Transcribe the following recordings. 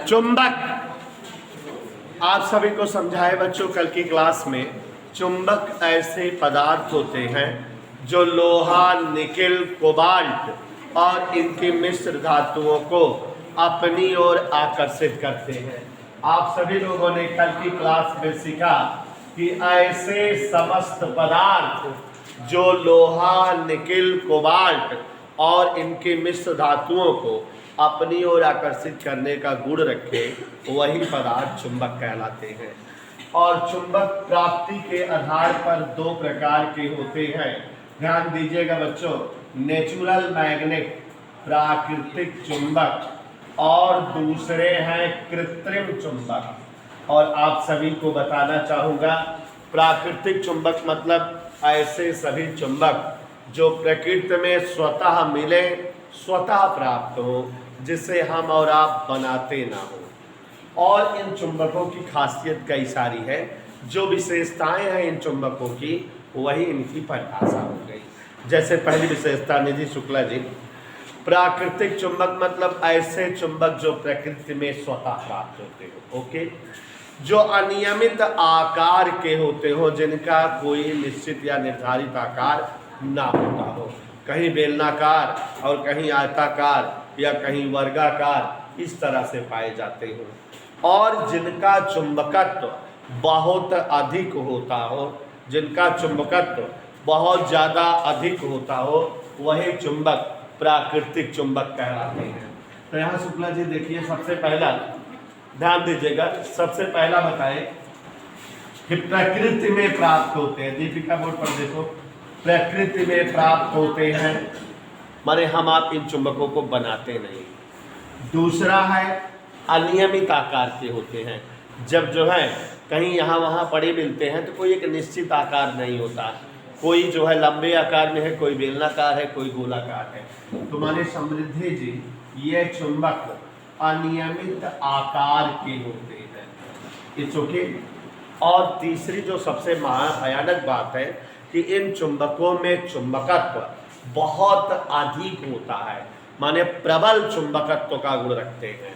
चुंबक आप सभी को समझाए बच्चों कल की क्लास में। चुंबक ऐसे पदार्थ होते हैं जो लोहा, निकेल, कोबाल्ट और इनकी मिश्र धातुओं को अपनी ओर आकर्षित करते हैं। आप सभी लोगों ने कल की क्लास में सीखा कि ऐसे समस्त पदार्थ जो लोहा, निकेल, कोबाल्ट और इनके मिश्र धातुओं को अपनी ओर आकर्षित करने का गुण रखे, वही पदार्थ चुंबक कहलाते हैं। और चुंबक प्राप्ति के आधार पर दो प्रकार के होते हैं, ध्यान दीजिएगा बच्चों। नेचुरल मैग्नेट, प्राकृतिक चुंबक, और दूसरे हैं कृत्रिम चुंबक। और आप सभी को बताना चाहूँगा, प्राकृतिक चुंबक मतलब ऐसे सभी चुंबक जो प्रकृति में स्वतः मिले, स्वतः प्राप्त हो, जिसे हम और आप बनाते ना हो। और इन चुंबकों की खासियत कई सारी है, जो विशेषताएं हैं इन चुंबकों की, वही इनकी परिभाषा हो गई। जैसे पहली विशेषता निधि शुक्ला जी, प्राकृतिक चुंबक मतलब ऐसे चुंबक जो प्रकृति में स्वतः प्राप्त होते हो। ओके, जो अनियमित आकार के होते हो, जिनका कोई निश्चित या निर्धारित आकार ना होता हो, कहीं बेलनाकार और कहीं आयताकार या कहीं वर्गाकार, इस तरह से पाए जाते हो। और जिनका चुंबकत्व बहुत अधिक होता हो, जिनका चुंबकत्व बहुत ज़्यादा अधिक होता हो, वही चुंबक प्राकृतिक चुंबक कहलाते हैं। तो यहाँ शुक्ला जी देखिए, सबसे पहला ध्यान दीजिएगा, सबसे पहला बताएं कि प्रकृति में प्राप्त होते हैं। दीपिका बोर्ड पर देखो, प्रकृति में प्राप्त होते हैं, माने हम आप इन चुंबकों को बनाते नहीं। दूसरा है अनियमित आकार के होते हैं, जब जो है कहीं यहाँ वहाँ पड़े मिलते हैं तो कोई एक निश्चित आकार नहीं होता, कोई जो है लंबे आकार में है, कोई बेलनाकार है, कोई गोलाकार है। तो माने समृद्धि जी, ये चुंबक अनियमित आकार के होते हैं। It's okay. और तीसरी जो सबसे भयानक बात है कि इन चुंबकों में चुंबकत्व बहुत अधिक होता है, माने प्रबल चुंबकत्व का गुण रखते हैं।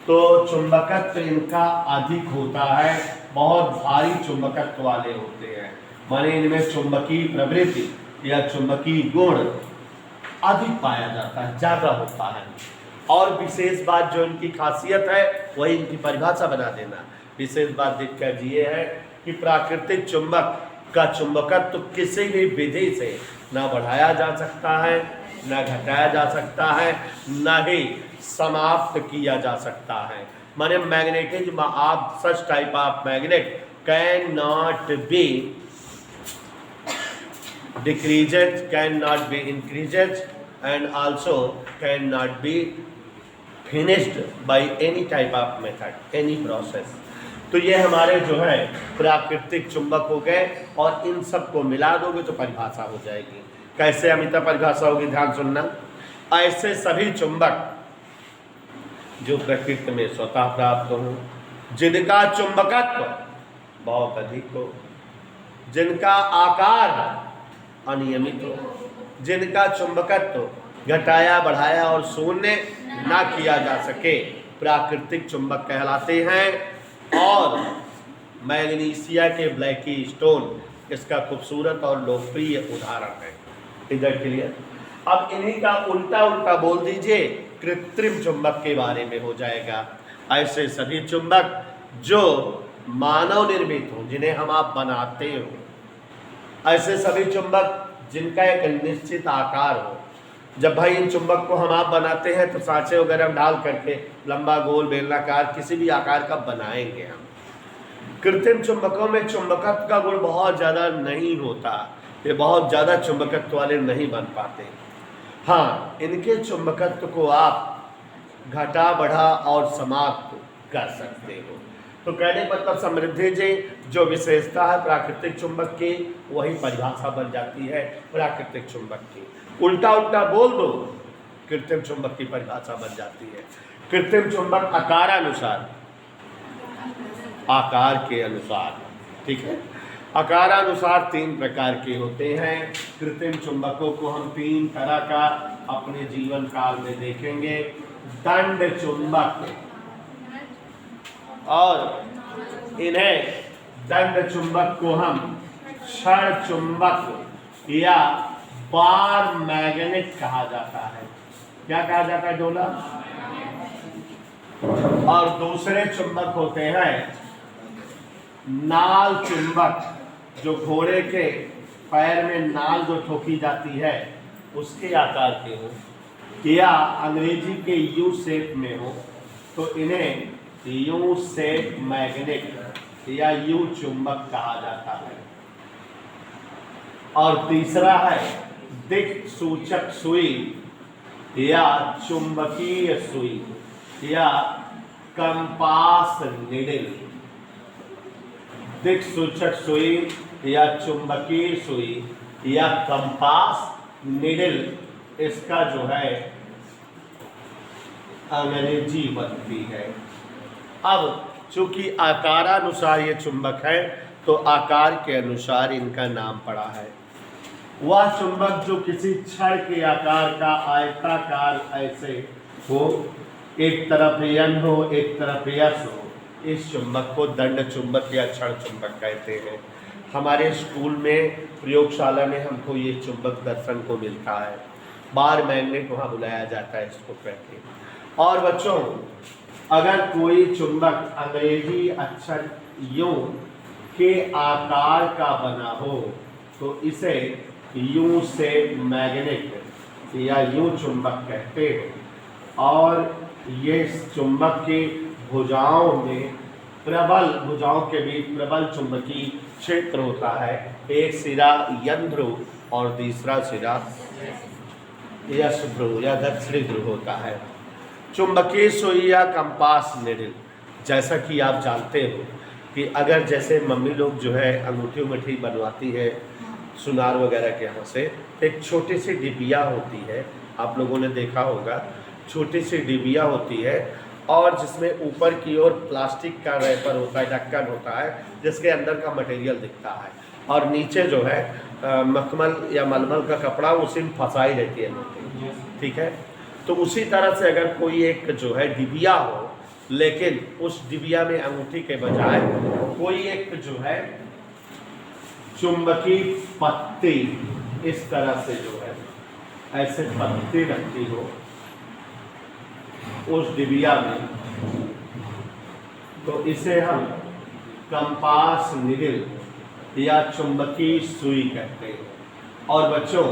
तो चुंबकत्व इनका अधिक होता है, बहुत भारी चुंबकत्व वाले होते हैं, माने इनमें चुंबकीय प्रवृत्ति या चुंबकीय गुण अधिक पाया जाता है, ज़्यादा होता है। और विशेष बात जो इनकी खासियत है, वही इनकी परिभाषा बना देना। विशेष बात दिक्कत ये है कि प्राकृतिक चुंबक का चुंबकत्व किसी भी विधि से ना बढ़ाया जा सकता है, ना घटाया जा सकता है, ना ही समाप्त किया जा सकता है। माने magnetism of such type of magnet can not be decreased, can not be increased and also can not be finished by any type of method, any process. तो ये हमारे जो है प्राकृतिक चुंबक हो गए, और इन सब को मिला दोगे तो परिभाषा हो जाएगी। कैसे अमिता परिभाषा होगी, ध्यान सुनना। ऐसे सभी चुंबक जो प्रकृति में स्वतः प्राप्त हो, जिनका चुंबकत्व बहुत अधिक हो, जिनका आकार अनियमित हो, जिनका चुंबकत्व घटाया, बढ़ाया और शून्य ना किया जा सके, प्राकृतिक चुंबक कहलाते हैं। और मैग्नीशिया के ब्लैकी स्टोन इसका खूबसूरत और लोकप्रिय उदाहरण है। इधर क्लियर। अब इन्हीं का उल्टा उल्टा बोल दीजिए, कृत्रिम चुंबक के बारे में हो जाएगा। ऐसे सभी चुंबक जो मानव निर्मित हो, जिन्हें हम आप बनाते हो, ऐसे सभी चुंबक जिनका एक निश्चित आकार हो। जब भाई इन चुंबक को हम आप बनाते हैं तो सांचे वगैरह डाल करके लंबा, गोल, बेलनाकार किसी भी आकार का बनाएंगे हम। कृत्रिम चुंबकों में चुंबकत्व का गुण बहुत ज़्यादा नहीं होता, ये बहुत ज़्यादा चुंबकत्व वाले नहीं बन पाते। हाँ, इनके चुंबकत्व को आप घटा, बढ़ा और समाप्त कर सकते हो। तो कहने मतलब समृद्धि जी, जो विशेषता है प्राकृतिक चुंबक की, वही परिभाषा बन जाती है प्राकृतिक चुंबक की। उल्टा उल्टा बोल दो, कृत्रिम चुंबक की परिभाषा बन जाती है। कृत्रिम चुंबक आकारानुसार, आकार के अनुसार, ठीक है। आकारानुसार तीन प्रकार के होते हैं। कृत्रिम चुंबकों को हम तीन तरह का अपने जीवन काल में देखेंगे। दंड चुंबक, और इन्हें दंड चुंबक को हम क्षण चुंबक या पार मैग्नेट कहा जाता है। क्या कहा जाता है डोला? और दूसरे चुंबक होते हैं नाल चुंबक, जो घोड़े के पैर में नाल जो ठोकी जाती है उसके आकार के हो, या अंग्रेजी के यू शेप में हो तो इन्हें यू शेप मैग्नेट या यू चुंबक कहा जाता है। और तीसरा है दिक् सूचक सुई या चुंबकीय सुई या कंपास निडल। दिक् सूचक सुई या चुंबकीय सुई या कंपास निडल, इसका जो है अंग्रेजी बनती है। अब चूंकि आकारानुसार ये चुंबक है तो आकार के अनुसार इनका नाम पड़ा है। वह चुंबक जो किसी छड़ के आकार का आयताकार ऐसे हो, एक तरफ यन हो एक तरफ यस हो, इस चुंबक को दंड चुंबक या छड़ चुंबक कहते हैं। हमारे स्कूल में प्रयोगशाला में हमको ये चुंबक दर्शन को मिलता है, बार मैग्नेट वहाँ बुलाया जाता है इसको कहते हैं। और बच्चों, अगर कोई चुंबक अंग्रेजी अक्षर यू के आकार का बना हो तो इसे यू से मैग्नेट या यू चुंबक कहते हैं। और ये चुंबक की भुजाओं में भुजाओं के बीच प्रबल चुंबकीय क्षेत्र होता है। एक सिरा यन ध्रुव और दूसरा सिरा यश ध्रुव या दक्षिणी ध्रुव होता है। चुंबकीय सुई या कंपास निडल, जैसा कि आप जानते हो कि अगर जैसे मम्मी लोग जो है अंगूठी उंगूठी बनवाती है सुनार वगैरह के यहाँ से, एक छोटी सी डिबिया होती है, आप लोगों ने देखा होगा, छोटी सी डिबिया होती है और जिसमें ऊपर की ओर प्लास्टिक का रैपर होता है, ढक्कन होता है जिसके अंदर का मटेरियल दिखता है और नीचे जो है मखमल या मलमल का कपड़ा उसी में फंसाई रहती है मोटी, ठीक है। तो उसी तरह से अगर कोई एक जो है डिबिया हो, लेकिन उस डिबिया में अंगूठी के बजाय कोई एक जो है चुंबकीय पत्ती इस तरह से जो है ऐसे पत्ती रखती हो उस डिबिया में, तो इसे हम कंपास निडल या चुंबकीय सुई कहते हैं। और बच्चों,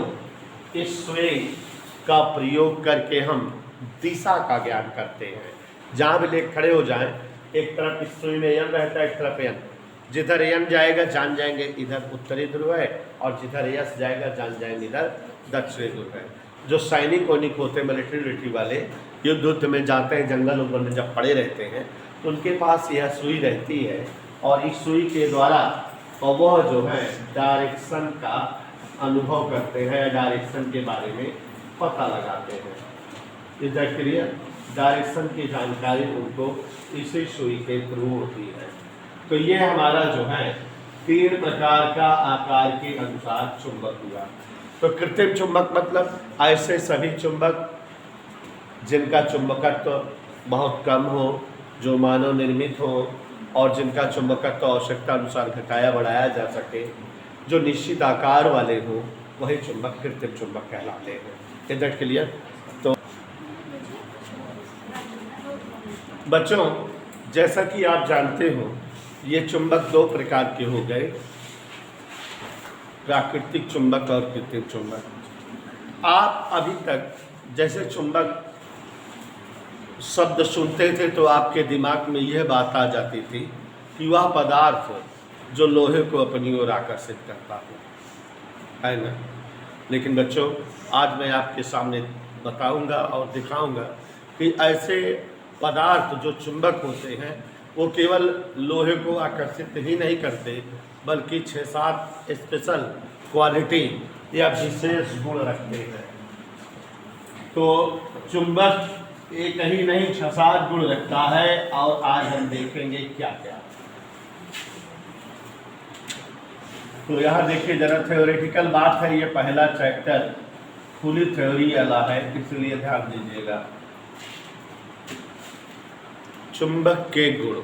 इस सुई का प्रयोग करके हम दिशा का ज्ञान करते हैं। जहाँ भी लेकर खड़े हो जाएं, एक तरफ इस सुई में यन रहता है, एक तरफ यन, जिधर यन जाएगा जान जाएंगे इधर उत्तरी ध्रुव है और जिधर यस जाएगा जान जाएंगे इधर दक्षिणी ध्रुव है। जो सैनिक वैनिक होते हैं, मिलिट्री वाले युद्ध में जाते हैं, जंगल उंगल में जब पड़े रहते हैं तो उनके पास यह सुई रहती है और इस सुई के द्वारा वह जो है डायरेक्शन का अनुभव करते हैं, डायरेक्शन के बारे में पता लगाते हैं। इधर क्लियर, डायरेक्शन की जानकारी उनको इसी सुई के थ्रू होती है। तो ये हमारा जो है 3 प्रकार का आकार के अनुसार चुंबक हुआ। तो कृत्रिम चुंबक मतलब ऐसे सभी चुंबक जिनका चुंबकत्व बहुत कम हो, जो मानव निर्मित हो और जिनका चुंबकत्व आवश्यकता अनुसार घटाया बढ़ाया जा सके, जो निश्चित आकार वाले हो, वही चुंबक कृत्रिम चुंबक कहलाते हैं। Is that clear? तो बच्चों, जैसा कि आप जानते हो ये चुंबक 2 प्रकार के हो गए, प्राकृतिक चुंबक और कृत्रिम चुंबक। आप अभी तक जैसे चुंबक शब्द सुनते थे तो आपके दिमाग में यह बात आ जाती थी कि वह पदार्थ जो लोहे को अपनी ओर आकर्षित करता है ना। लेकिन बच्चों, आज मैं आपके सामने बताऊंगा और दिखाऊंगा कि ऐसे पदार्थ जो चुंबक होते हैं वो केवल लोहे को आकर्षित ही नहीं करते, बल्कि 6-7 स्पेशल क्वालिटी या विशेष गुण रखते हैं। तो चुंबक एक ही नहीं 6-7 गुण रखता है और आज हम देखेंगे क्या क्या। तो यहाँ देखिए जरा, थ्योरेटिकल बात है, ये पहला चैप्टर फुली थ्योरी वाला है, इसलिए ध्यान दीजिएगा। चुंबक के गुण,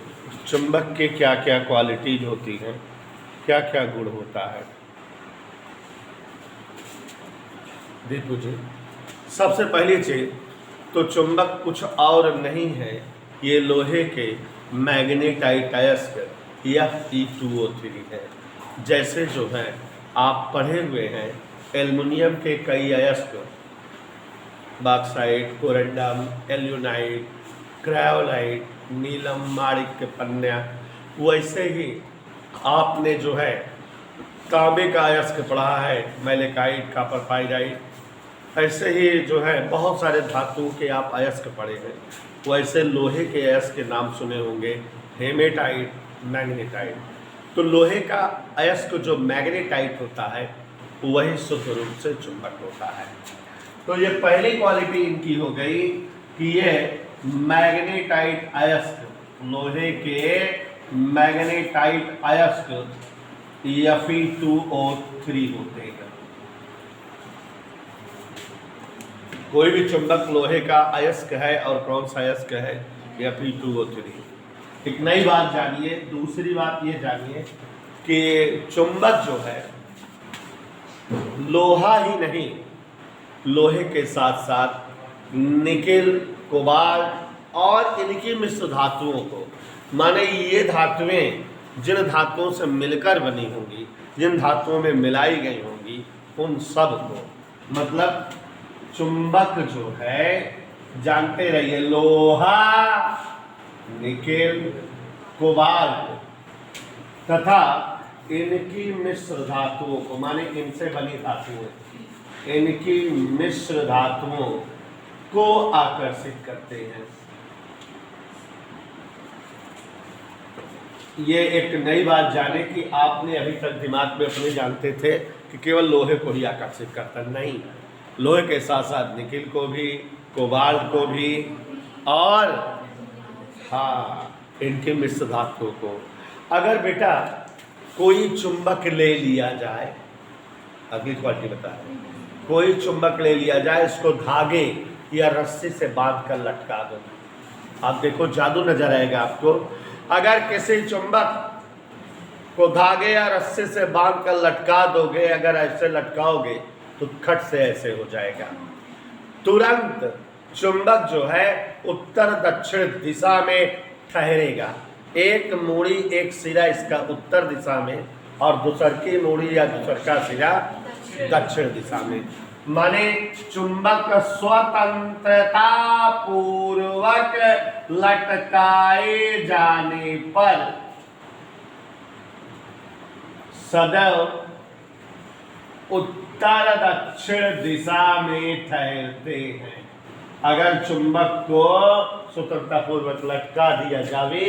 चुंबक के क्या क्या क्वालिटीज होती हैं, क्या क्या गुण होता है। देखो जी, सबसे पहली चीज तो चुंबक कुछ और नहीं है, ये लोहे के मैग्नेटाइट अयस्क Fe2O3 है। जैसे जो है आप पढ़े हुए हैं एल्युमिनियम के कई अयस्क, बॉक्साइट, कोरंडम, एल्यूनाइट, क्रायोलाइट, नीलम, माणिक्य, पन्या, वैसे ही आपने जो है तांबे का अयस्क पढ़ा है, मैलेकाइट, कॉपर पाइराइट, ऐसे ही जो है बहुत सारे धातुओं के आप अयस्क पढ़े हैं। वैसे लोहे के अयस्क के नाम सुने होंगे, हेमेटाइट, मैग्नेटाइट। तो लोहे का अयस्क जो मैग्नेटाइट होता है वही शुद्ध रूप से चुंबक होता है। तो ये पहली क्वालिटी इनकी हो गई कि ये मैग्नेटाइट अयस्क, लोहे के मैग्नेटाइट अयस्क Fe2O3 होते हैं। कोई भी चुंबक लोहे का अयस्क है, और कौन सा अयस्क है? Fe2O3। एक नई बात जानिए। दूसरी बात ये जानिए कि चुंबक जो है लोहा ही नहीं, लोहे के साथ साथ निकेल, कोबाल्ट और इनकी मिश्र धातुओं को, माने ये धातुएं जिन धातुओं से मिलकर बनी होंगी, जिन धातुओं में मिलाई गई होंगी, उन सब को, मतलब चुंबक जो है जानते रहिए, लोहा, निकेल, कोबाल्ट तथा इनकी मिश्र धातुओं को, माने इनसे बनी धातुएं, इनकी मिश्र धातुओं को आकर्षित करते हैं। ये एक नई बात जाने कि आपने अभी तक दिमाग में अपने जानते थे कि केवल लोहे को ही आकर्षित करता, नहीं, लोहे के साथ साथ निकेल को भी, कोबाल्ट को भी, और हाँ इनके मिश्र धातुओं को। अगर बेटा कोई चुंबक ले लिया जाए, अगली क्वालिटी बता रहे, कोई चुंबक ले लिया जाए, इसको धागे या रस्सी से बांध कर लटका दो, आप देखो जादू नजर आएगा आपको। अगर किसी चुंबक को धागे या रस्सी से बांध कर लटका दोगे, अगर ऐसे लटकाओगे तो खट से ऐसे हो जाएगा। तुरंत चुंबक जो है उत्तर दक्षिण दिशा में ठहरेगा। एक मूड़ी, एक सिरा इसका उत्तर दिशा में, और दूसरकी मूड़ी या दूसरका सिरा दक्षिण दिशा में। माने चुंबक स्वतंत्रता पूर्वक लटकाए जाने पर सदैव उत्तर दक्षिण दिशा में ठहरते हैं। अगर चुंबक को स्वतंत्रता पूर्वक लटका दिया जावे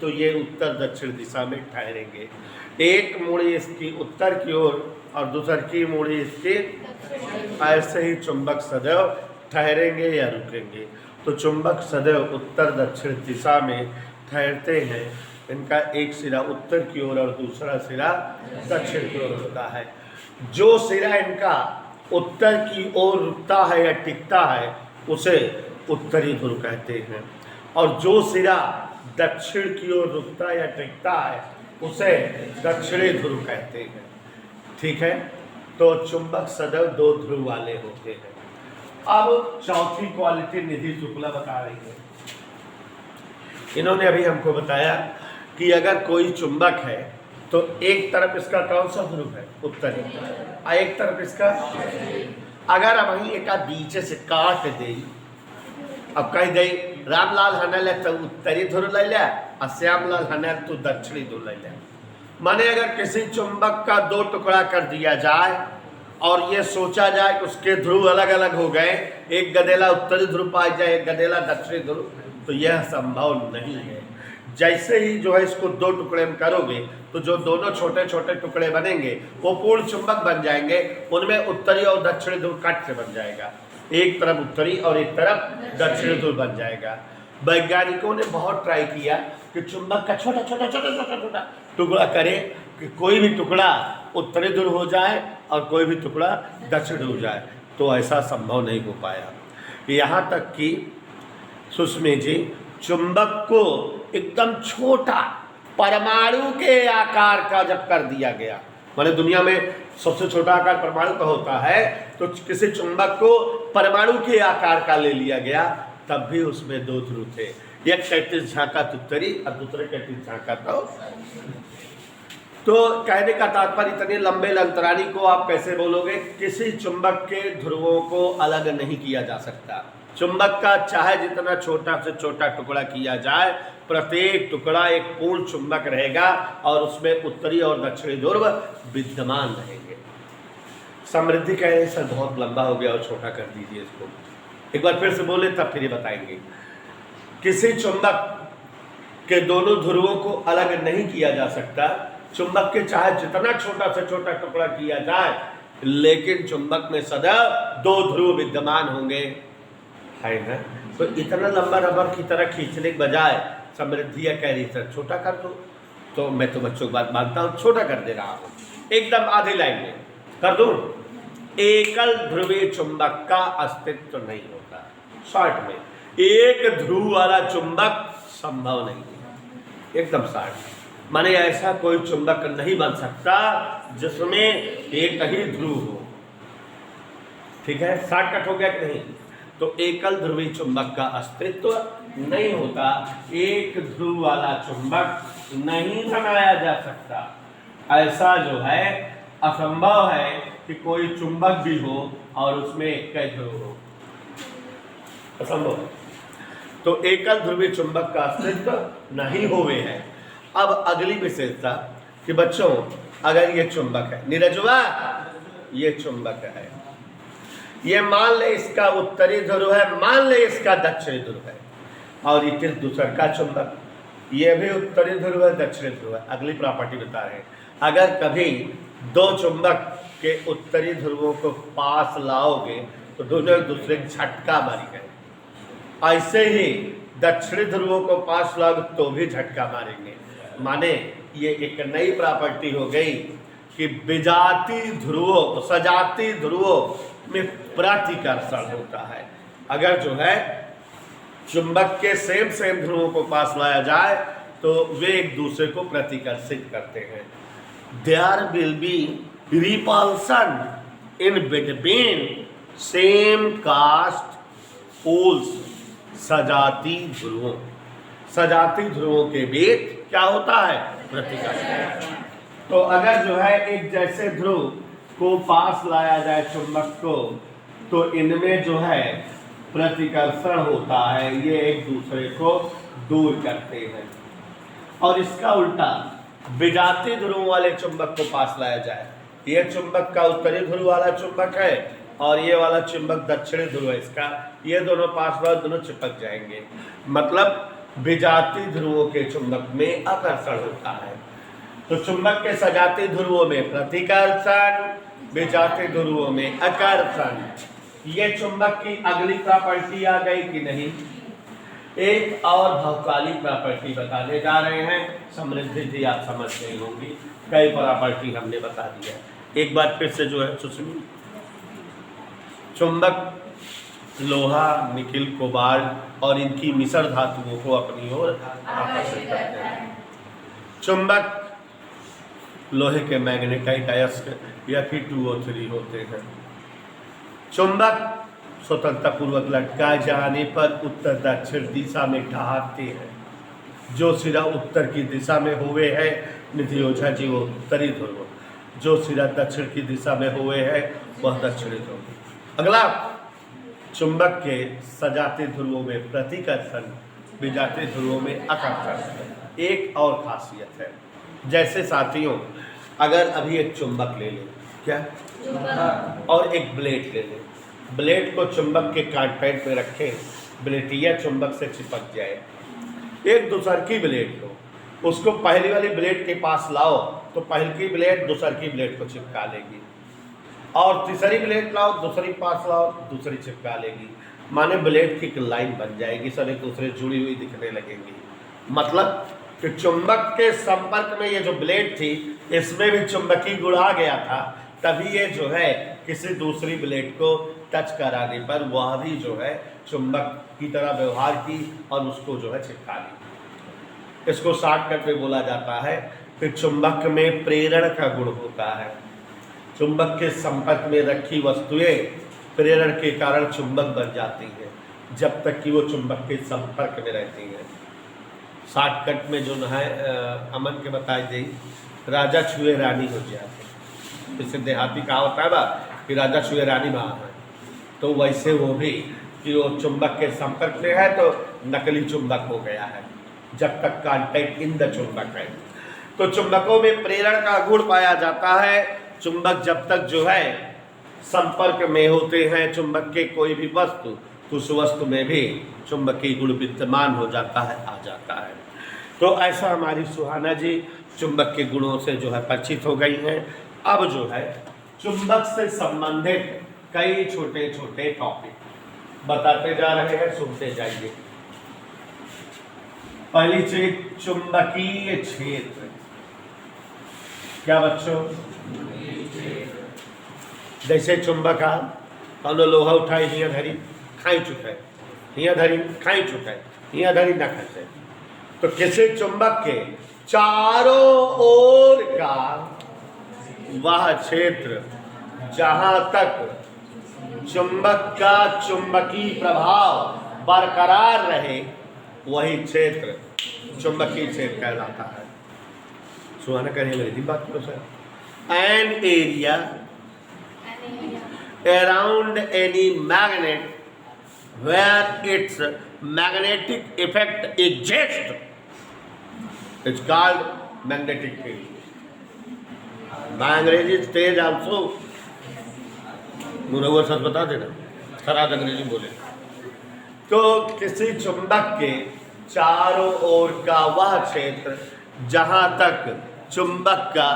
तो ये उत्तर दक्षिण दिशा में ठहरेंगे। एक मूड़ी इसकी उत्तर की ओर और दूसर की मूड़ी इसकी, ऐसे ही चुंबक सदैव ठहरेंगे या रुकेंगे। तो चुंबक सदैव उत्तर दक्षिण दिशा में ठहरते हैं। इनका एक सिरा उत्तर की ओर और दूसरा सिरा दक्षिण की ओर होता है। जो सिरा इनका उत्तर की ओर रुकता है या टिकता है उसे उत्तरी ध्रुव कहते हैं, और जो सिरा दक्षिण की ओर रुकता या टिकता है उसे दक्षिणी ध्रुव कहते हैं। ठीक है, तो चुंबक सदैव दो ध्रुव वाले होते हैं। अब चौथी क्वालिटी निधि शुक्ला बता रही है। इन्होंने अभी हमको बताया कि अगर कोई चुंबक है तो एक तरफ इसका कौन सा ध्रुव है? उत्तरी, और एक तरफ इसका, अगर अब वही एक बीच से काट दे, अब कह दे रामलाल हनल तो उत्तरी ध्रुव ले लिया और श्यामलाल हनल तो दक्षिणी ध्रुव ले लिया। माने अगर किसी चुंबक का दो टुकड़ा कर दिया जाए और ये सोचा जाए कि उसके ध्रुव अलग अलग हो गए, एक गदेला उत्तरी ध्रुव पाया जाए, एक गदेला दक्षिणी ध्रुव, तो यह संभव नहीं है। जैसे ही जो है इसको दो टुकड़े में करोगे तो जो दोनों छोटे छोटे टुकड़े बनेंगे वो पूर्ण चुंबक बन जाएंगे। उनमें उत्तरी और दक्षिणी ध्रुव कट से बन जाएगा, एक तरफ उत्तरी और एक तरफ दक्षिणी ध्रुव बन जाएगा। वैज्ञानिकों ने बहुत ट्राई किया कि चुंबक का छोटा छोटा छोटा छोटा छोटा टुकड़ा करें कि कोई भी टुकड़ा उत्तरी ध्रुव हो जाए और कोई भी टुकड़ा दक्षिण हो जाए, तो ऐसा संभव नहीं हो पाया। यहाँ तक कि सुस्मी जी चुंबक को एकदम छोटा परमाणु के आकार का जब कर दिया गया, माने दुनिया में सबसे छोटा आकार परमाणु का होता है, तो किसी चुंबक को परमाणु के आकार का ले लिया गया, तब भी उसमें दो ध्रुव थे, एक 33 झांका उत्तरी और दूसरे 33 झांका तो कहने का तात्पर्य इतने लंबे अंतराली को आप कैसे बोलोगे? किसी चुंबक के ध्रुवों को अलग नहीं किया जा सकता। चुंबक का चाहे जितना छोटा से छोटा टुकड़ा किया जाए, प्रत्येक टुकड़ा एक पूर्ण चुंबक रहेगा और उसमें उत्तरी और दक्षिणी ध्रुव विद्यमान रहेंगे। समृद्धि कह रहे सर बहुत लंबा हो गया और छोटा कर दीजिए इसको, एक बार फिर से बोले तब फिर बताएंगे। किसी चुंबक के दोनों ध्रुवों को अलग नहीं किया जा सकता। चुंबक के चाहे जितना छोटा से छोटा टुकड़ा किया जाए, लेकिन चुंबक में सदा दो ध्रुव विद्यमान होंगे, है ना। तो इतना लंबा रबर की तरह खींचने के बजाय समृद्धियाँ कह रही सर छोटा कर दो, तो मैं तो बच्चों की बात मानता हूँ, छोटा कर दे रहा हूँ, एकदम आधी लाइन में कर दूँ। एकल ध्रुवीय चुंबक का अस्तित्व नहीं होता। शॉर्ट में एक ध्रुव वाला चुंबक संभव नहीं है, एकदम शॉर्ट। माने ऐसा कोई चुंबक नहीं बन सकता जिसमें एक ही ध्रुव हो, ठीक है, शॉर्टकट हो गया कि नहीं। तो एकल ध्रुवी चुंबक का अस्तित्व नहीं होता, एक ध्रुव वाला चुंबक नहीं बनाया जा सकता। ऐसा जो है असंभव है कि कोई चुंबक भी हो और उसमें कई ध्रुव हो, असंभव है। तो एकल ध्रुवी चुंबक का अस्तित्व नहीं हुए है। अब अगली विशेषता कि बच्चों अगर ये चुंबक है, नीरजवा ये चुंबक है, ये मान ले इसका उत्तरी ध्रुव है, मान ले इसका दक्षिणी ध्रुव है, और ये दूसर का चुंबक, ये भी उत्तरी ध्रुव है दक्षिणी ध्रुव है। अगली प्रॉपर्टी बता रहे हैं, अगर कभी दो चुंबक के उत्तरी ध्रुवों को पास लाओगे तो दोनों एक दूसरे को झटका मारेंगे, ऐसे ही दक्षिणी ध्रुवों को पास लाओगे तो भी झटका मारेंगे। माने ये एक नई प्रॉपर्टी हो गई कि विजाती ध्रुवों सजाती ध्रुवों में प्रतिकर्षण होता है। अगर जो है चुंबक के सेम ध्रुवों को पास लाया जाए तो वे एक दूसरे को प्रतिकर्षित करते हैं। There will be repulsion in between same cast poles. सजाती ध्रुवों के बीच क्या होता है? प्रतिकर्षण। तो अगर जो है एक जैसे ध्रुव को पास लाया जाए चुंबक को, तो इनमें जो है प्रतिकर्षण होता है, ये एक दूसरे को दूर करते हैं। और इसका उल्टा विजातीय ध्रुव वाले चुंबक को पास लाया जाए, ये चुंबक का उत्तरी ध्रुव वाला चुंबक है और ये वाला चुंबक दक्षिणी ध्रुव है इसका, ये दोनों पास वाले दोनों चिपक जाएंगे। मतलब विजातीय ध्रुवों के चुंबक में आकर्षण होता है। तो चुंबक के सजाती ध्रुवों में प्रतिकर्षण, विजातीय ध्रुवों में आकर्षण। ये चुंबक की अगली प्रॉपर्टी आ गई कि नहीं? एक और भौकाली प्रॉपर्टी बताने जा रहे हैं। समृद्धि जी आप समझ गई होंगी, कई प्रॉपर्टी हमने बता दिया। एक बार फिर से जो है सुनिए, चुंबक लोहा, निकिल, कोबाल्ट और इनकी मिश्र धातुओं को अपनी ओर आकर्षित करते हैं। चुंबक लोहे के मैग्नेटाइट अयस्क या Fe2O3 होते हैं। चुंबक स्वतंत्रपूर्वक लटकाए जाने पर उत्तर दक्षिण दिशा में ढहाते हैं। जो सिरा उत्तर की दिशा में हुए है निधि ओझा जी वो उत्तरी ध्रुव, जो सिरा दक्षिण की दिशा में हुए है वह दक्षिणी ध्रुव। अगला, चुंबक के सजाती ध्रुवों में प्रतिकर्षण, विजातीय ध्रुवों में आकर्षण। एक और खासियत है, जैसे साथियों अगर अभी एक चुंबक ले लें, क्या और एक ब्लेड ले लें, ब्लेड को चुंबक के कांटेक्ट में रखें, ब्लेटिया चुंबक से चिपक जाए। एक दूसर की ब्लेड को उसको पहली वाली ब्लेड के पास लाओ तो पहली की ब्लेड दूसर की ब्लेड को चिपका लेगी, और तीसरी ब्लेड लाओ दूसरी पास लाओ दूसरी चिपका लेगी। माने ब्लेड की एक लाइन बन जाएगी, सब एक दूसरे जुड़ी हुई दिखने लगेंगी। मतलब कि चुंबक के संपर्क में ये जो ब्लेड थी इसमें भी चुंबकीय गुण आ गया था, तभी ये जो है किसी दूसरी ब्लेड को टच कराने पर वह भी जो है चुंबक की तरह व्यवहार की और उसको जो है चिपका ली। इसको शॉर्टकट में बोला जाता है। फिर चुंबक में प्रेरण का गुण होता है। चुंबक के संपर्क में रखी वस्तुएं प्रेरण के कारण चुंबक बन जाती हैं जब तक कि वो चुंबक के संपर्क में रहती हैं। शॉर्टकट में जो है अमन के बताई दी, राजा छुए रानी हो जाते। इससे देहाती कहा होता है ना कि राजा छुए रानी वहाँ है, तो वैसे वो भी कि वो चुंबक के संपर्क में है तो नकली चुंबक हो गया है, जब तक कांटेक्ट इन द चुंबक है। तो चुंबकों में प्रेरण का गुण पाया जाता है। चुंबक जब तक जो है संपर्क में होते हैं चुंबक के कोई भी वस्तु, तो उस वस्तु में भी चुंबकीय गुण विद्यमान हो जाता है, आ जाता है। तो ऐसा हमारी सुहाना जी चुंबक के गुणों से जो है परिचित हो गई हैं। अब जो है चुंबक से संबंधित कई छोटे छोटे टॉपिक बताते जा रहे हैं, सुनते जाइए। पहली चीज चुंबकीय क्षेत्र। क्या बच्चों? जैसे चुंबक कौनो लोहा उठाई हिया धरी खाई चुका है, हिया धरी खाई चुका है, हिया धरी न खसे। तो किसी चुंबक के चारों ओर का वह क्षेत्र जहां तक चुंबक का चुंबकीय प्रभाव बरकरार रहे, वही क्षेत्र चुंबकीय क्षेत्र कहलाता है। सुहाना करें मेरी बात करो sir. An area around any magnet where its magnetic effect exists, it's called magnetic field. My अंग्रेजी तेज also, मुझे सच बता देना, खराब अंग्रेजी बोले। तो किसी चुंबक के चारों ओर का वह क्षेत्र जहाँ तक चुंबक का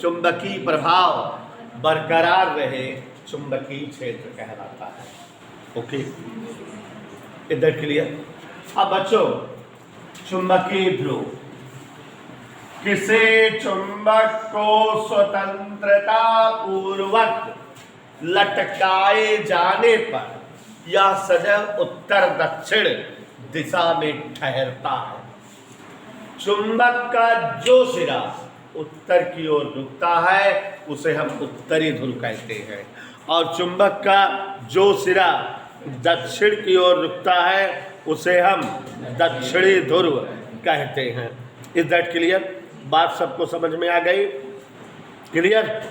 चुंबकीय प्रभाव बरकरार रहे, चुंबकीय क्षेत्र कहलाता है। ओके, इधर क्लियर? अब बच्चों, चुंबकीय ध्रुव। किसी चुंबक को स्वतंत्रता पूर्वक लटकाए जाने पर यह सदैव उत्तर दक्षिण दिशा में ठहरता है। चुंबक का जो सिरा उत्तर की ओर झुकता है उसे हम उत्तरी ध्रुव कहते हैं, और चुंबक का जो सिरा दक्षिण की ओर झुकता है उसे हम दक्षिणी ध्रुव कहते हैं। Is that clear? बात सबको समझ में आ गई? क्लियर?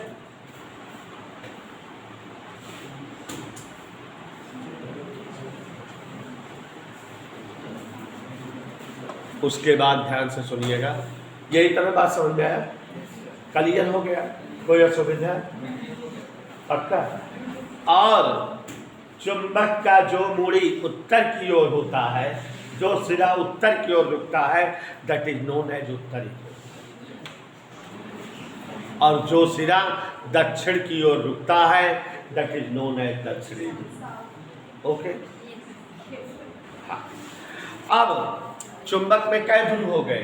उसके बाद ध्यान से सुनिएगा। यही तरह बात समझ में आया? क्लियर हो गया? कोई असुविधा? पक्का? और चुंबक का जो मूड़ी उत्तर की ओर होता है, जो सिरा उत्तर की ओर रुकता है, दैट इज नोन एज उत्तरी, और जो सिरा दक्षिण की ओर रुकता है दैट इज नोन एज दक्षिणी। ओके? हाँ। अब चुंबक में कै ध्रुव हो गए?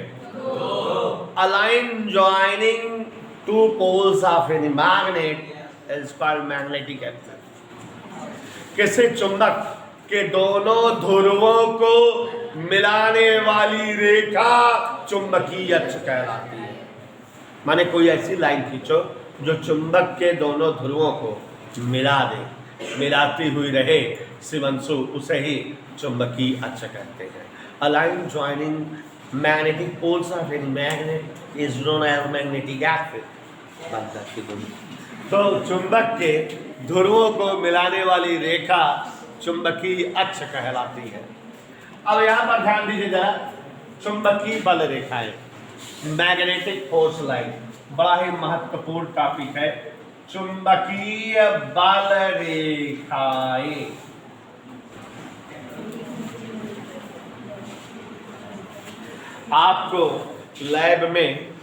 A line joining two poles of any magnet is called magnetic axis. किसी चुंबक के दोनों ध्रुवों को मिलाने वाली रेखा चुंबकीय अक्ष कहलाती है। माने कोई ऐसी लाइन खींचो जो चुंबक के दोनों ध्रुवों को मिला दे, मिलाती हुई रहे शिवंशु, उसे ही चुंबकीय अक्ष कहते हैं। A line joining magnetic poles of any magnet is known as magnetic axis. तो चुंबक के ध्रुवों को मिलाने वाली रेखा चुंबकीय अक्ष कहलाती है। अब यहाँ पर ध्यान दीजिए जरा, चुंबकीय बल रेखाएं, मैग्नेटिक फोर्स लाइन, बड़ा ही महत्वपूर्ण टॉपिक है। चुंबकीय बल रेखाएं आपको लैब में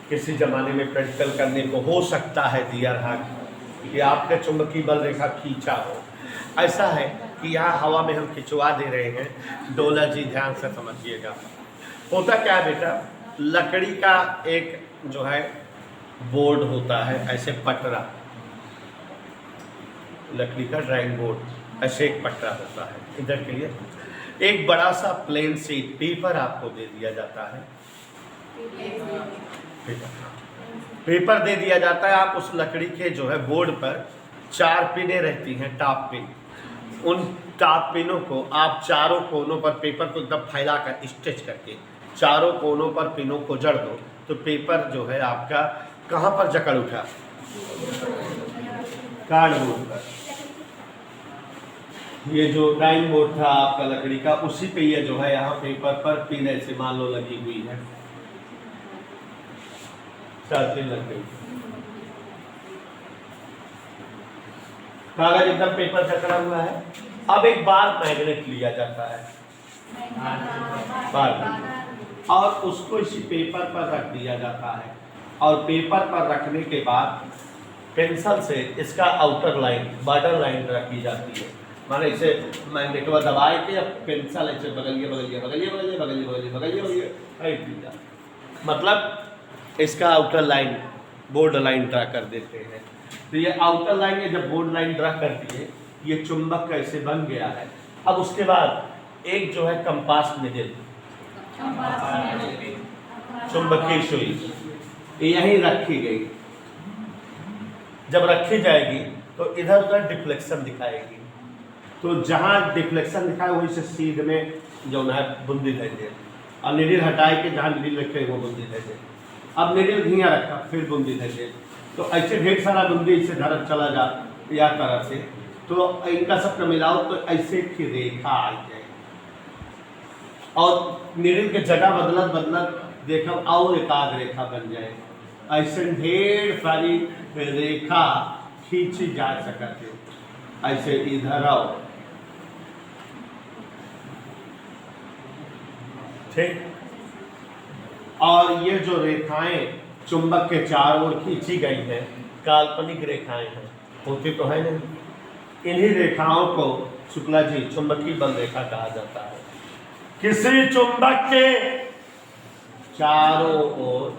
किसी जमाने में प्रैक्टिकल करने को हो सकता है दिया रहा कि आपने चुंबकीय बल रेखा खींचा हो। ऐसा है कि यहाँ हवा में हम खिंचवा दे रहे हैं। डोला जी ध्यान से समझिएगा। होता क्या है बेटा, लकड़ी का एक जो है बोर्ड होता है, ऐसे पटरा, लकड़ी का ड्राइंग बोर्ड ऐसे एक पट्टा होता है। इधर के लिए एक बड़ा सा प्लेन शीट पेपर आपको दे दिया जाता है, पेपर दे दिया जाता है। आप उस लकड़ी के जो है बोर्ड पर 4 पिनें रहती हैं, टॉप पिन। उन टॉप पिनों को आप चारों कोनों पर पेपर को एकदम फैला कर स्टिच करके चारों कोनों पर पिनों को जड़ दो, तो पेपर जो है आपका कहाँ पर जकड़ उठा, कार्डबोर्ड पर। ये जो टाइम बोर्ड था आपका लकड़ी का, उसी पे ये जो है यहाँ पेपर पर पिन ऐसे मान लो लगी हुई है, 4 पिन लग गई। कागज एकदम पेपर जकड़ा हुआ है। अब एक बार मैग्नेट लिया जाता है, बार, और उसको इसी पेपर पर रख दिया जाता है। और पेपर पर रखने के बाद पेंसिल से इसका आउटर लाइन, बॉर्डर लाइन रखी जाती है। माने इसे मैग्नेट को दबाए के पेंसिल ऐसे बगलिए बगलिए बगलिए बगलिए बगलिए बगलिए बगलिए बगलिए, मतलब इसका outer line, board line draw कर देते हैं। तो ये आउटर लाइन है, जब बोर्ड लाइन ड्रा करती है, ये चुंबक कैसे बन गया है। अब उसके बाद एक जो है कंपास निडल, चुंबकीय सुई यहीं रखी गई। जब रखी जाएगी तो इधर उधर डिफ्लेक्शन दिखाएगी, तो जहाँ डिफ्लेक्शन दिखाए वहीं से सीध में जो है बूंदी भेजे, और निडल हटाए के जहाँ निडल रखे वो बूंदी भेजे। अब निडल घिया रखा, फिर बूंदी भेजे, तो ऐसे ढेर सारा बूंदी इसे धरत चला जा या तरह से, तो इनका सबका मिलाओ तो ऐसे की रेखा आ जाए। और निडल के जगह बदलत बदलत देखो और एक आध रेखा बन जाए। ऐसे ढेर सारी रेखा खींची जा सकते। ऐसे इधर आओ, ठीक। और ये जो रेखाएं चुंबक के चारों ओर खींची गई हैं, काल्पनिक रेखाएं हैं, होती तो है नहीं। इन्हीं रेखाओं को शुक्ला जी चुंबकीय बल रेखा कहा जाता है। किसी चुंबक के चारों ओर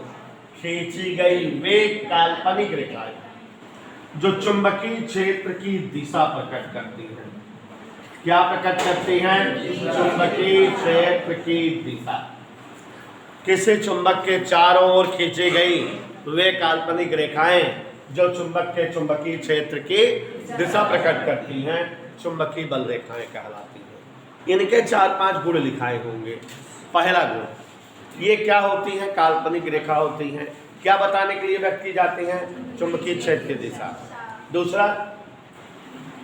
खींची गई वे काल्पनिक रेखाएं जो चुंबकीय क्षेत्र की दिशा प्रकट करती हैं। क्या प्रकट करती हैं? चुंबकीय क्षेत्र की दिशा। किसी चुंबक के चारों ओर खींची गई वे काल्पनिक रेखाएं जो चुंबक के चुंबकीय क्षेत्र की दिशा प्रकट करती हैं, चुंबकीय बल रेखाएं कहलाती हैं। इनके 4-5 गुण लिखाए होंगे। पहला गुण, ये क्या होती हैं? काल्पनिक रेखा होती हैं। क्या बताने के लिए व्यक्त की जाती हैं? चुंबकीय क्षेत्र की दिशा। दूसरा,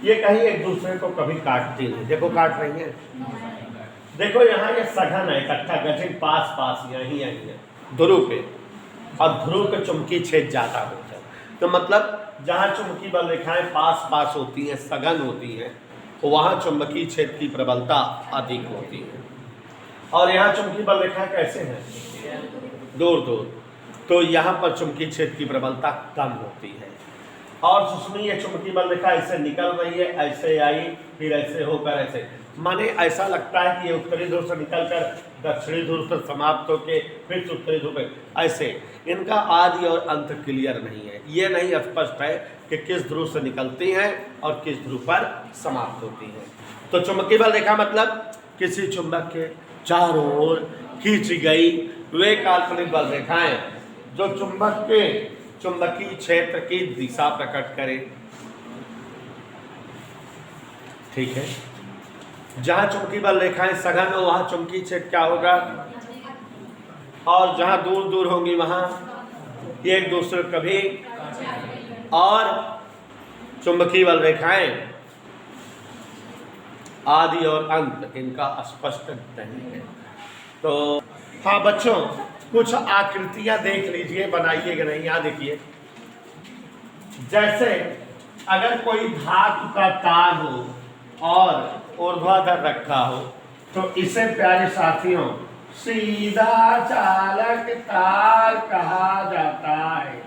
ये कहीं एक दूसरे को कभी काटती नहीं। देखो काट रही है, देखो यहाँ ये सघन है, इकट्ठा गठित पास पास यहीं है ध्रुव पे, और ध्रुव पे चुंबकीय क्षेत्र ज़्यादा होता है। तो मतलब जहाँ चुंबकीय बल रेखाएं पास पास होती हैं, सघन होती हैं, वहाँ चुंबकीय क्षेत्र की प्रबलता अधिक होती है। और यहाँ चुंबकीय बल रेखाएं कैसे हैं? दूर दूर, तो यहाँ पर चुंबकीय क्षेत्र की प्रबलता कम होती है। और सुषमी ये चुंबकीय बल रेखा ऐसे निकल रही है, ऐसे आई, फिर ऐसे होकर ऐसे, माने ऐसा लगता है कि ये उत्तरी ध्रुव से निकलकर दक्षिणी ध्रुव पर समाप्त होकर फिर उत्तरी ध्रुव पे, ऐसे इनका आदि और अंत क्लियर नहीं है। ये नहीं स्पष्ट है कि किस ध्रुव से निकलती हैं और किस ध्रुव पर समाप्त होती हैं। तो चुंबकीय बल रेखा मतलब किसी चुंबक के चारों ओर खींची गई वे काल्पनिक बल रेखाएं जो चुंबक के चुंबकीय क्षेत्र की दिशा प्रकट करे। ठीक है, जहां चुंबकीय बल रेखाएं सघन हो वहां चुंबकीय क्षेत्र क्या होगा, और जहां दूर दूर होंगी वहां एक दूसरे कभी, और चुंबकीय बल रेखाएं आदि और अंत इनका स्पष्ट नहीं है। तो हाँ बच्चों, कुछ आकृतियां देख लीजिए, बनाइएगा नहीं। यहाँ देखिए, जैसे अगर कोई धातु का तार हो और ऊर्ध्वाधर रखा हो तो इसे प्यारे साथियों सीधा चालक तार कहा जाता है।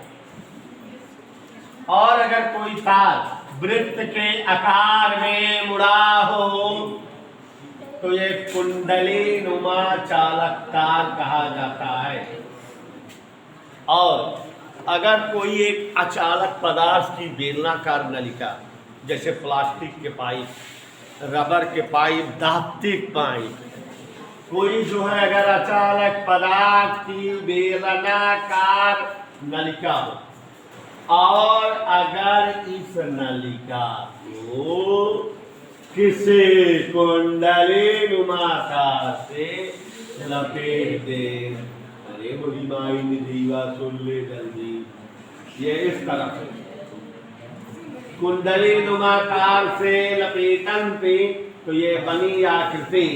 और अगर कोई तार वृत्त के आकार में मुड़ा हो तो ये कुंडली नुमा चालक तार कहा जाता है। और अगर कोई एक अचालक पदार्थ की बेलनाकार नलिका, जैसे प्लास्टिक के पाइप रबर के पाइप, धात्विक पाइप। कोई जो है अगर अचालक पदार्थ की बेलनाकार नलिका हो और अगर इस नलिका को किसी कुंडली नुमाकार से लपेट दे, अरे बड़ी माई निधीवा सुन ले जल्दी, ये इस तरफ कुंडली नुमाकार से लपेटन पे तो ये बनी आकृति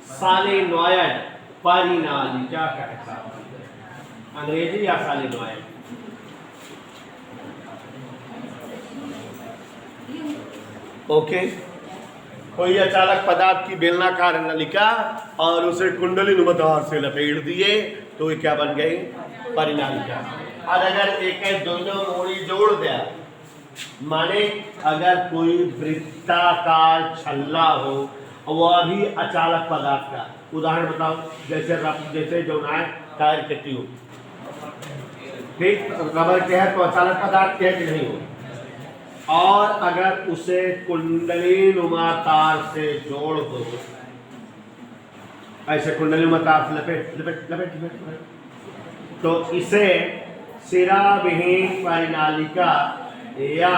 सालेनॉयड परिनालिका कहता है, अंग्रेजी या सालेनॉयड। ओके, कोई अचालक पदार्थ की बेलनाकार नलिका और उसे कुंडली नुमाकार से लपेट दिए तो ये क्या बन गई? परिनालिका। और अगर एक दोनों मोड़ी जोड़ दिया, माने अगर कोई वृत्ताकार छल्ला हो वह भी अचालक पदार्थ का, उदाहरण बताओ, जैसे जो है टायर के ट्यूब, ठीक, रबर के है तो अचालक पदार्थ के है कि नहीं हो। और अगर उसे कुंडली नुमा तार से जोड़ दो, ऐसे कुंडली नुमा तार से लपेट लपेट लपेट लपेट, तो इसे सिरा विहीन परिनालिका या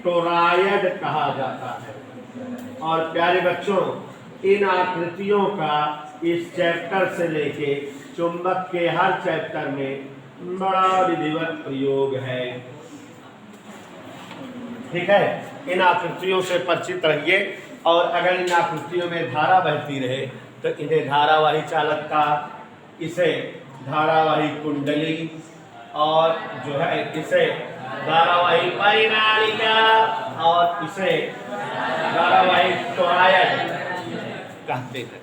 टोरायड कहा जाता है। और प्यारे बच्चों, इन आकृतियों का इस चैप्टर से लेके चुंबक के हर चैप्टर में बड़ा विधिवत प्रयोग है। ठीक है, इन आकृतियों से परिचित रहिए और अगर इन आकृतियों में धारा बहती रहे तो इन्हें धारावाही चालकता, इसे धारावाही कुंडली और जो है इसे धारावाही परिनालिका और इसे धारावाही टोरायड कहते हैं।